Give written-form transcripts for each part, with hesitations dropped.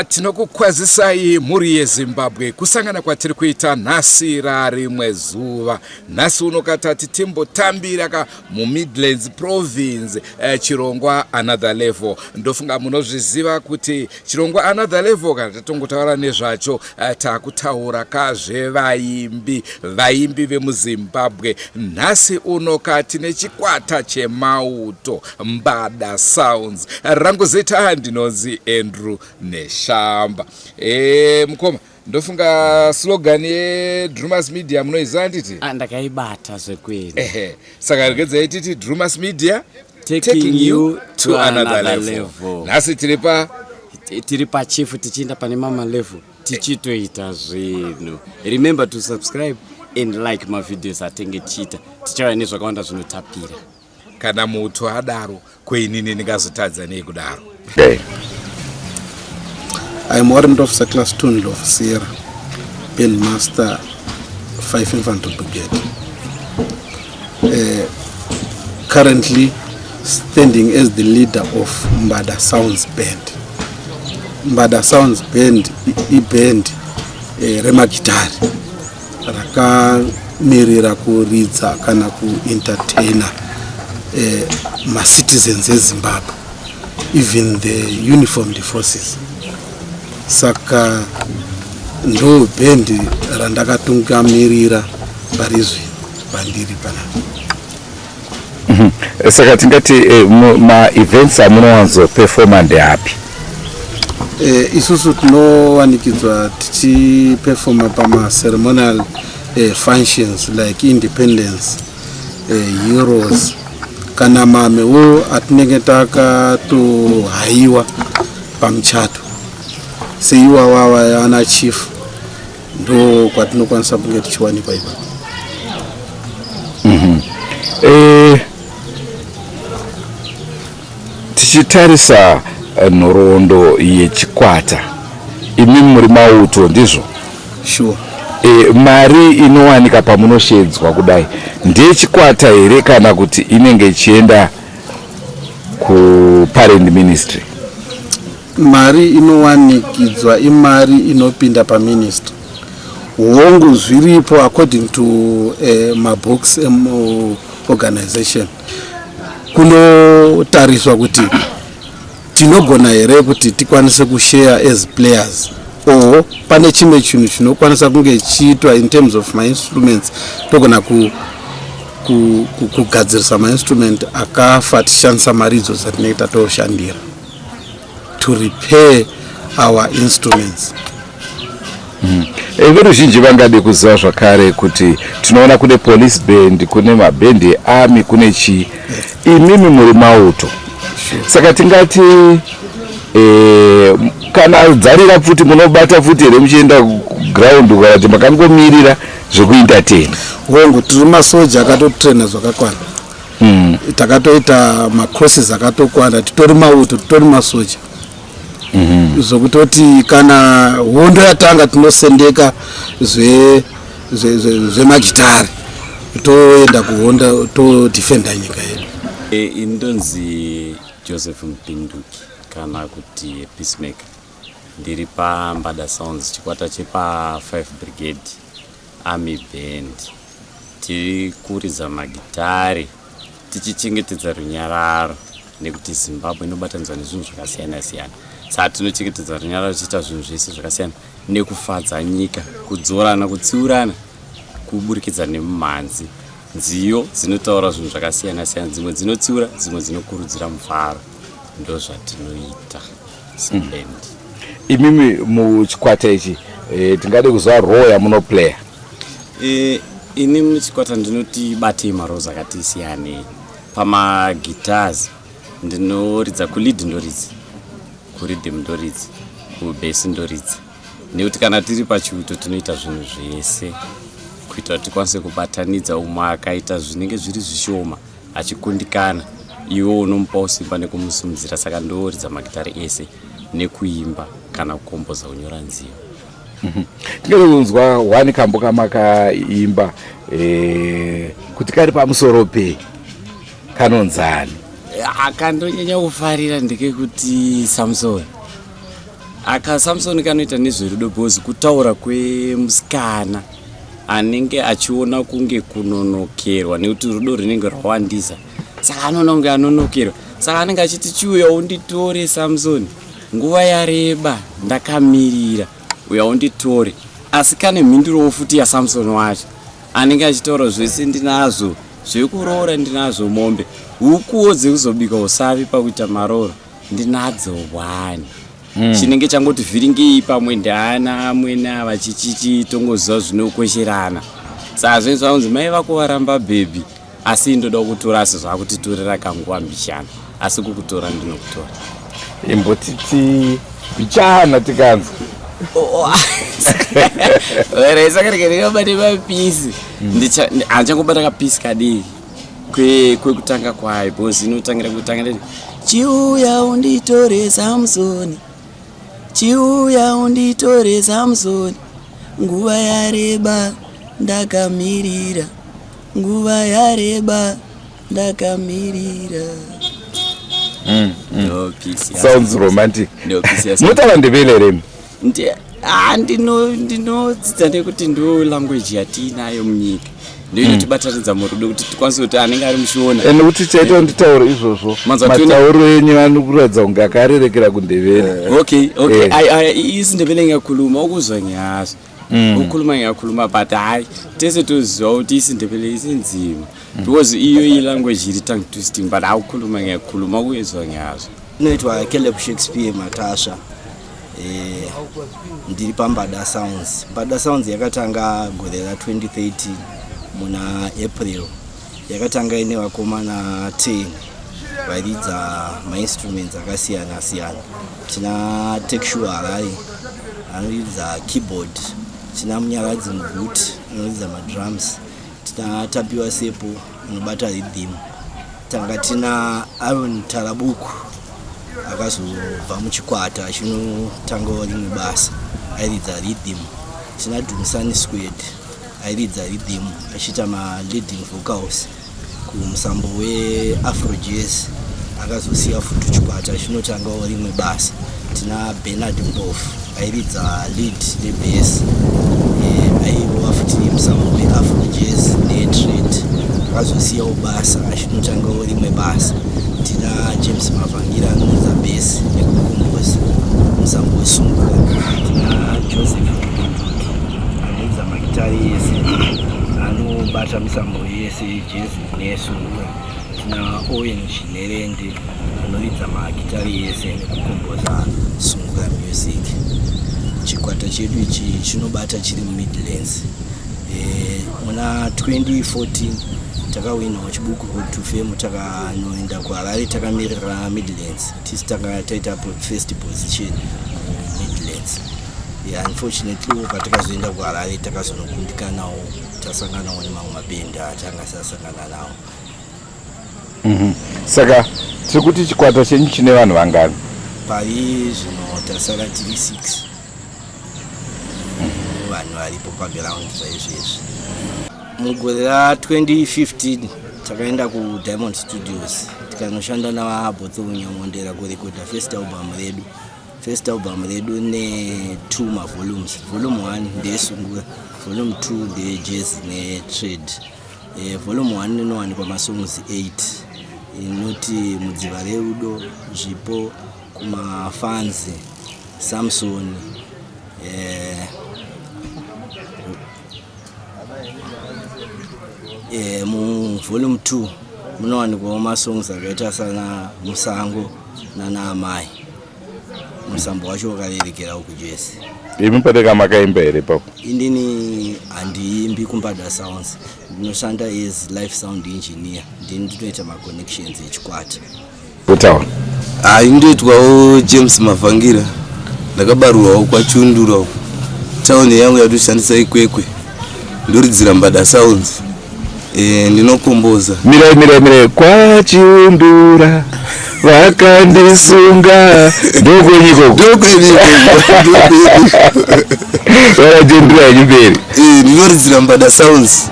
Tinokukwazisai muri yeZimbabwe kusangana kwatiri kuita nhasi rimwe zuva. Nhasi unokatati timbotambira muMidlands province chirongwa another level. Ndofunga munozviziva kuti chirongwa another level kana tatongotaura nezvacho takutaura kazvevaimbi vemuZimbabwe. Nhasi unokati nechikwata Chemauto Mbada sounds. Rangu zita ndinonzi Andrew Neshamba. Mukoma ndofunga slogan Drewmas Media munoiziva nditi? Ndakaibata zvekweli. Saka regedzai titi Drewmas Media taking you to another level. Nhasi tiri pachifu tichienda pane mama level tichitoita zvinhu. Remember to subscribe and like my videos atenge chita. Tichava nezvakawanda zvinotapira. Kana mutu adaro kweinini ndingazotadza nei kudaro. I'm Warrant Officer Class 2 of Sierra, Band Master 5 Infantry Brigade. Currently standing as the leader of Mbada Sounds Band. Mbada Sounds Band band remagitari rakamirira kuridza kana kuentertaina ma-citizens eZimbabwe, even the uniformed forces. Saka ndo band randakatungamirira parizvi bandiri panapa. Saka tingati ma-events amunowanzo performa ndeapi? Isusu tinowanikidzwa tichiperforma pama-ceremonial functions like independence, heroes, kana mamewo atinenge takatohaiwa pamuchato. Seiwawa ana chief ndo kwatinokwanisa kunge tichiwanikwa ipapo. Tichitarisa nhoroondo yechikwata, imi muri mauto ndizvo? Sure. Mari inowanika pamunoshedzwa kudai ndechikwata here kana kuti inenge ichienda kuparent ministry? Mari inowanikidzwa imari inopinda paministry. Hongu zviripo according to mabooks organization. Kunotariswa kuti tinogona here kuti tikwanise kushare as players, or pane chimwe chinhu chinokwanisa kunge chiitwa in terms of my instruments togona kugadzirisa ma-instrument akafa tichishandisa mari idzo dzatinenge tatoshandira to repair our instruments. Veruzhinji vangade kuziva zvakare kuti tinoona kune police band, kune mabhendi earmy, kune chi, imimi muri mauto. Saka tingati kana dzarira futi munobata futi here muchienda ground kana kuti makangomirira zvekuentertain? Hongu tiri masoja akatotraina zvakakwana. Takatoita macourses akatokwana, titori mauto, titori masoja. Zvokutoti kana hondo yatanga tinosendeka zvemagitari toenda kuhonda todefenda nyika yedu. Indonzi Joseph Mpinduki kana kuti peacemaker. Ndiri paMbada Sounds chikwata chepa 5 Brigade Army Band. Tiri kuridza magitari tichichengetedza runyararo nekuti Zimbabwe inobatanidzwa nezvinhu zvakasiyana siyana. Saka tinochengetedza runyararo tichiita zvinhu zvese zvakasiyana nekufadza nyika, kudzorana, kutsiurana, kuburikidza nemumhanzi. Nziyo dzinotaura zvinhu zvakasiyana siyana, dzimwe dzinotsiura, dzimwe dzinokurudzira mufaro. Ndo zvatinoita seband. Imimi muchikwata ichi tingade kuziva role yamunoplaya? Ini muchikwata ndinoti batei maroles akati siyanei. Pamagitars ndinoridza, kulead ndoridza, kurhythm ndoridza, kubass ndoridza. Nekuti kana tiri pachiuto tinoita zvinhu zvese kuita kuti tikwanise kubatanidza. Umwe akaita zvinenge zviri zvishoma achikundikana, iwo unomupawo simba nekumusimudzira. Saka ndoridza magitari ese nekuimba kana kukomboza kunyora nziyo. Tingade kunzwa wani kamboka makaimba kuti kari pamusoro pei kanonzani? Akandonyanya kufarira ndekekuti Samson. aka Samson kanoita nezverudo bhozi kutaura kwemusikana anenge achiona kunge kunonokerwa nekuti rudo rinenge rwawandisa saka anoona kunge anonokerwa saka anenge achiti chiuya unditore Samson nguva yareba ndakamirira uya unditore asi kane mhinduro futi yaSamson wacho anenge achitaura zvese ndinazvo zvekuroora ndinazvo mombe hukuwo dzekuzobika usavi pakuita maroro ndinadzo 1 chinenge changoti vhiringei pamwe ndana amwena vachichitongoziva zvinokwesherana saka zvinhu zvanzi mai vako varamba bhebhi asi ndoda kutora asi zvakutitorera kanguva mbishana asi kukutora ndinokutora imbotiti bichana tikanzi sakarekerekabate mapisi hanchangobata kapisi kadiki kwekutanga kwayo bhozi inotangira kutanga chiuya unditore Samson chiuya unditore Samson nguva yareba ndakamirira nguva yareba ndakamirira. No peace. Sounds romantic. No peace. Mutava ndebele remi. Ndinodzidza nekuti ndo language yatinayo munyika. Ndio inotibatanidza murudo kuti tikwanise kuti anenge ari mushona. Kuti chaita nditauro izvozvo. Matauro enyu anokuradza kunge akarerekera kundebele. Okay. Isi ndebele ngakhuluma ukuzwa nyazo. Ukhuluma ngakhuluma but hayi tese toziva kuti isi ndebele isinzima. Because iyo language iri tongue twisting but awukhuluma ngakhuluma kuyezwa nyazo. Inoitwa Caleb Shakespeare Matasha. Ndiri paMbada Sounds. Mbada Sounds yakatanga gore ra 2013 muna April. Yakatanga ine vakomana 10 varidza ma-instruments akasiyana siyana. Tina textual anoridza keyboard, tina munyaradzi mubhuti anoridza madrums, tina tapiwa sepo anobata rhythm, tanga tina Aaron Tarabuku akazobva muchikwata achinotanga rimwe basa airidza rhythm, tina Dumisani Squared airidza rhythm achiita ma-leading vocals kumusambo we-Afro Jazz akazosiya futi chikwata achinotanga rimwe basa. Tina Bernard Mbofu airidza lead nebass aiwa futi musambo we-Afro Jazz ne-trade akazosiya basa achinotanga rimwe basa. Tina James Mavangira anoridza bass nekukomboza musambo wesungura. Tina Joseph anoridza magitari yese anobata misambo yese jazz nesungura. Tina Owen Chinerende anoridza magitari yese nekukomboza sungura music. Chikwata chedu ichi chinobata chiri muMidlands. Muna 2014 takawinawo chibuku to fame takanoenda kuHarare takamirira Midlands. Tisi taita first position Midlands. Unfortunately patakazoenda kuHarare takazonokundikanawo tasanganawo nemamwe mabhenda atanga sasangana nawo. Saka tiri chikwata chenyu chine vanhu vangani? Pari zvino tasara tiri 6 vanhu varipo paground saizvezvi. Mugore ra 2015 takaenda kuDiamond Studios tikanoshanda navabhotso Nyamondera kurekodha first album redu ne 2 mavolumes. Volume 1 ndeyesungura, volume 2 ndeyejazz netrade. Volume 1 inowanikwa masongs 8 inoti Mudziva Rerudo, Zvipo, kumafanzi, Samson, mu volume 2 munowanikwawo masongs akaita sana Musango nanaamai. Musambo wacho wakarerekera kujazz. Imi padeka makaimba here papo? Indini handiimbi kuMbada Sounds. Ndinoshanda as live sound engineer. Ndinoita ma-connections echikwata. Utawa? Ndoitwawo James Mavangira. Ndakabarwawo kwaChundura. Town yangu yatoshandisa Kwekwe. Ndoridzira Mbada Sounds. Ndinokomboza. Mire kwaChundura vakandisunga ndokwenyiko. Varajendura yenyumberi. Ndinoridzira Mbada Sounds.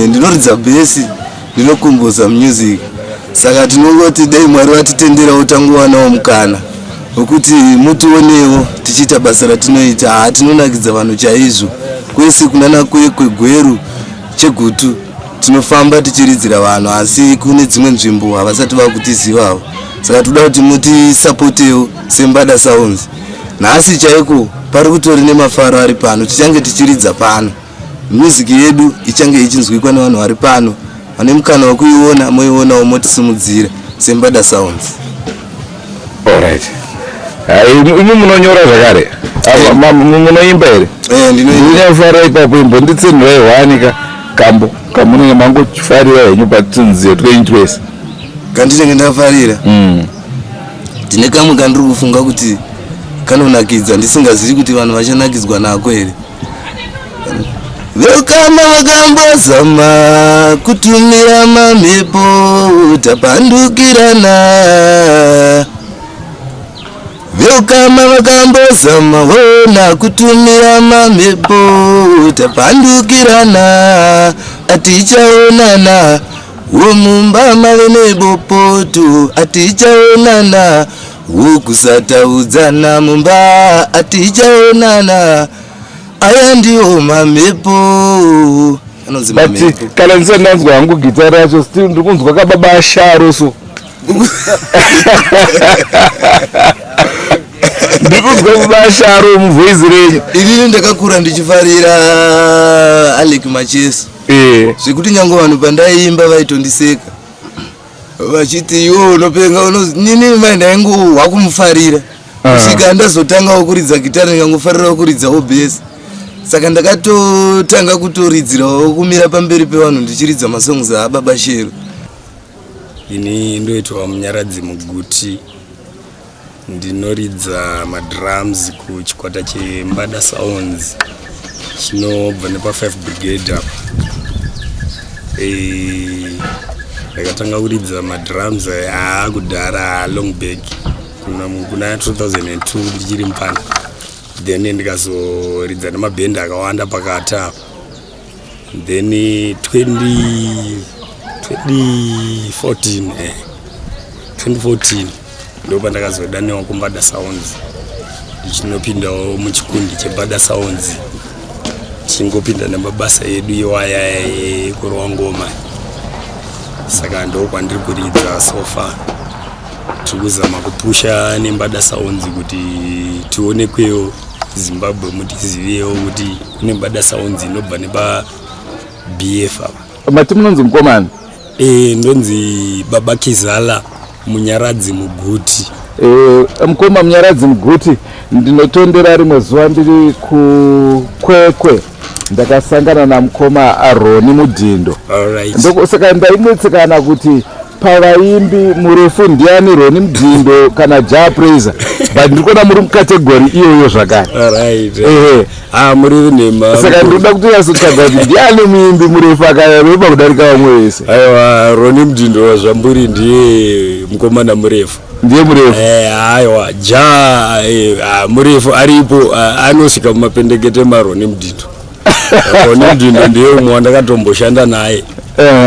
Ndinoridza bass, ndinokomboza music. Saka tinongoti dai Mwari watitendera utangowanawo mukana wekuti mutionewo tichiita basa ratinoita. Tinonakidza vanhu chaizvo kwese kunana Kwekwe Gweru Chegutu tinofamba tichiridzira vanhu, asi kune dzimwe nzvimbo havasati vakutizivawo. Saka toda kuti mutisapotewo seMbada Sounds. Nhasi chaiko pari kutori nemafaro ari pano, tichange tichiridza pano. Music yedu ichange ichinzwikwa nevanhu vari pano, vane mukana wekuiona moionawo motisimudzira seMbada Sounds. Alright. Imi munonyora zvakare? Munoimba here? Ndinofara ipapo imbo nditsinhirai hwanika kambo kamunenge mangofarira henyu patinziyo twenyu twese. Kandinenge ndafarira? Ndine kamwe kandiri kufunga kuti kanonakidza, ndisingazivi kuti vanhu vachanakidzwa nako here. Vekama vakambozama kutumira mamhepo tapandukirana. Vekama vakambozama vona kutumira mamhepo tapandukirana. Atichaonana womumba mave nebopoto, atichaonana wokusataudzana mumba, atichaonana. Aya ndiwo mamhepo. But kana ndisandanzwa hangu gita racho still ndikunzwa kababa asharo so. Ndikunzwa baba asharo muvoice renyu. Inini ndakakura ndichifarira Alec Macheso. Zvekuti nyange vanhu pandaiimba vaitondiseka vachiti iwo unopenga nini mai ndaingu wakumufarira kusvika ndazotangawo kuridza gitari ndangofarirawo kuridzawo bhesi. Saka ndakatotanga kutoridzirawo kumira pamberi pevanhu ndichiridza masongs aBaba Shero. Ini ndoitwa munyaradzi muguti, ndinoridza madrums kuchikwata cheMbada Sounds chinobva nepa 5 Brigade apa. Ndakatanga kuridza madrums kudhara long back kuna 2002 ndichiri Mpanda, then ndikazoridza nemabhendi akawanda pakati apa. Then 2014 ndopa ndakazodaniwa kuMbada Sounds, ndichinopindawo muchikundi cheMbada Sounds chingopinda nemabasa edu iwaya ekurwa ngoma. Saka ndo kwandiri kuridza so far. Tiri kuzama kupusha neMbada Sounds kuti tionekwewo Zimbabwe, mutizivewo kuti kune Mbada Sounds inobva nepa BF apa. Mati munonzi mukomana? Ndonzi Baba Kizala munyaradzi muguti. Mukoma munyaradzi muguti, ndinotondera rimwe zuva ndiri kuKwekwe ndakasangana namukoma Aroni Mudhindo. Saka ndainetsekana kuti pavaimbi murefu ndiani Roni Mudhindo kana Ja Praiser, but ndikuona muri mukategori iyoyo zvakare. Muri nema. Saka ndinoda kuti yasotsvaga kuti ndiani muimbi murefu akareba kudarika vamwe vese. Aiwa, Roni Mudhindo wazvamburi ndiye mukomana murefu. Ndiye murefu? Aiwa, Ja murefu aripo, anosvika mumapendekete maRoni Mudhindo. Roni Mudhindo ndiye umwe wandakatomboshanda naye.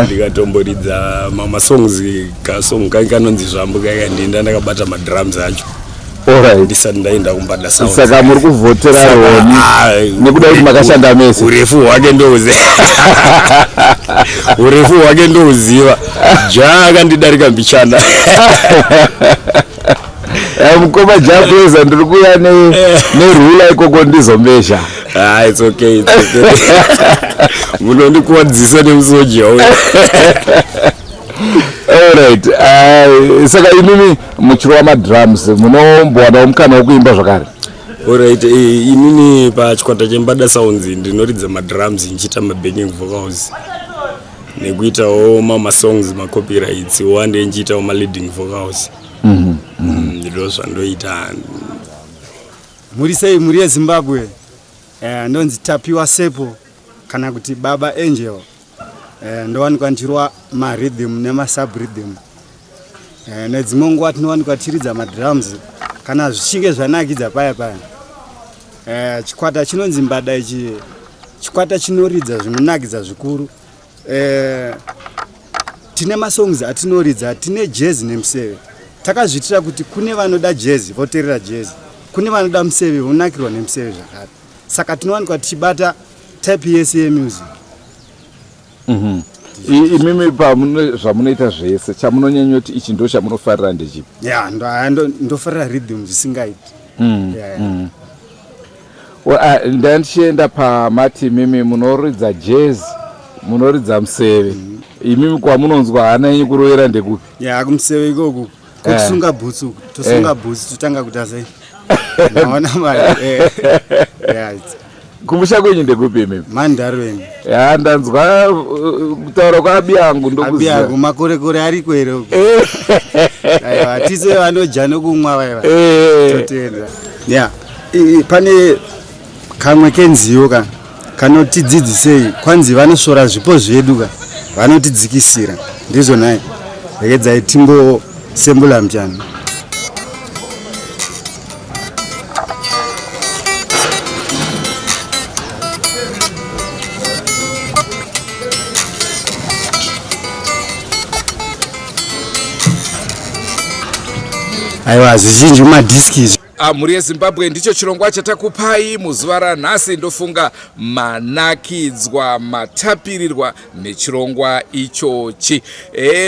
Ndikatomboridza mamasongs kasong kanonzi Zvambu kakandinda ndakabata madrums acho. Ndisati ndaenda kuMbada Sounds. Saka muri kuvhotera Roni nekuda kuti makashanda mese. Urefu hwake ndouziva. Ja akandidarika mbichana. Mukoma Ja Praiser ndiri kuuya nerula ikoko ndizombesha. It's okay. Munondikuwadzisa nemusoja uyu. Alright. Saka inini muchirwa madrums munombowana mukana wekuimba zvakare? Alright, inini pachikwata cheMbada Sounds ndinoridza madrums nchiita mabacking vocals nekuitawo mamasongs macopyrights wande nchiitawo maleading vocals. Ndiro zvandoita. Muri sei muri yeZimbabwe? Ndonzi Tapiwa Sepo kana kuti Baba Angel. Ndowanikwa ndichirwa marhythm nemasubrythm. Nedzimwe nguva tinowanikwa tichiridza madrums kana zvichinge zvanakidza paya. Chikwata chinonzi Mbada ichi chikwata chinoridza zvinonakidza zvikuru. Tine masongs atinoridza, tine jazz nemuseve. takazvitira kuti kune vanoda jezi voteerera jezi, kune vanoda museve vonakirwa nemuseve zvakare. Saka tinowanikwa tichibata type yese yemusic. Imimi zvamunoita zvese chamunonyanyoti ichi ndo chamunofarira ndechipi? Ya ndofarira rhythm zvisingaiti. Ndichienda pamati imimi munoridza jazz, munoridza museve. Imimi kwamunonzwa hana yenyu kurovera ndekupi? Ya kumuseve ikoko kusunga bhutsu, tosunga bhutsu totanga kuita sei. Naona mari. Kumusha kwenyu ndekupi imimi? Mandarweni. Ya ndanzwa kutaura kwabiangu ndokuziva. Abiangu makorekore ari kwero. Aiwa tise vanodya nokumwa vaiva. Totenda. Ya pane kamwe kenziyo kanotidzidzisei kwanzi vanosora zvipo zvedu vanotidzikisira ndizvo naye rekedzai timbo sembula mchana. Aiwa zvizhinji madhiski. Mhuri yeZimbabwe ndicho chirongwa chatakupai muzuva ranhasi. Ndofunga manakidzwa matapirirwa nechirongwa ichochi.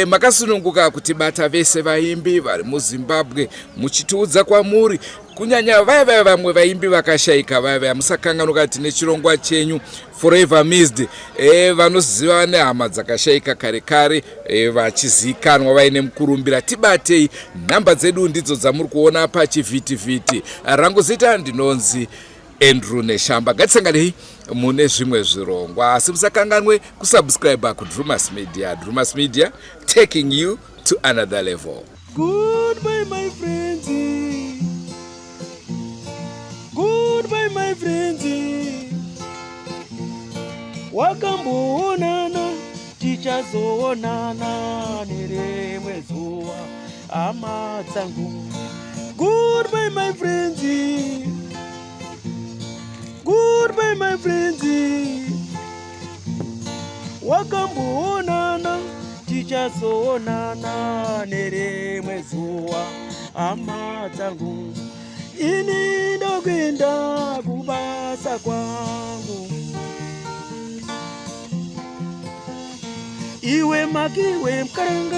Makasununguka kutibata vese vaimbi vari muZimbabwe muchitiudza kwamuri kunyanya vaya vamwe vaimbi vakashaika vaya musakanganuka tine chirongwa chenyu Forever Missed. Vanoziva nehama dzakashaika kare kare vachizikanwa vaine mukurumbira. Tibatei, nhamba dzedu ndidzo dzamuri kuona pachivhitivhiti. Rangu zita ndinonzi Andrew Neshamba. Ngatisanganei mune zvimwe zvirongwa, asi musakanganwe kusubscribe kuDrewmas Media. Drewmas Media, taking you to another level. Goodbye my friends. Goodbye my friends. Wakamboonana tichazoonana nerimwe zuva hama dzangu. Goodbye my friends. Goodbye my friends. Wakamboonana tichazoonana nerimwe zuva hama dzangu. Ini ndokwenda kubasa kwangu. Iwe makiwe mkaranga.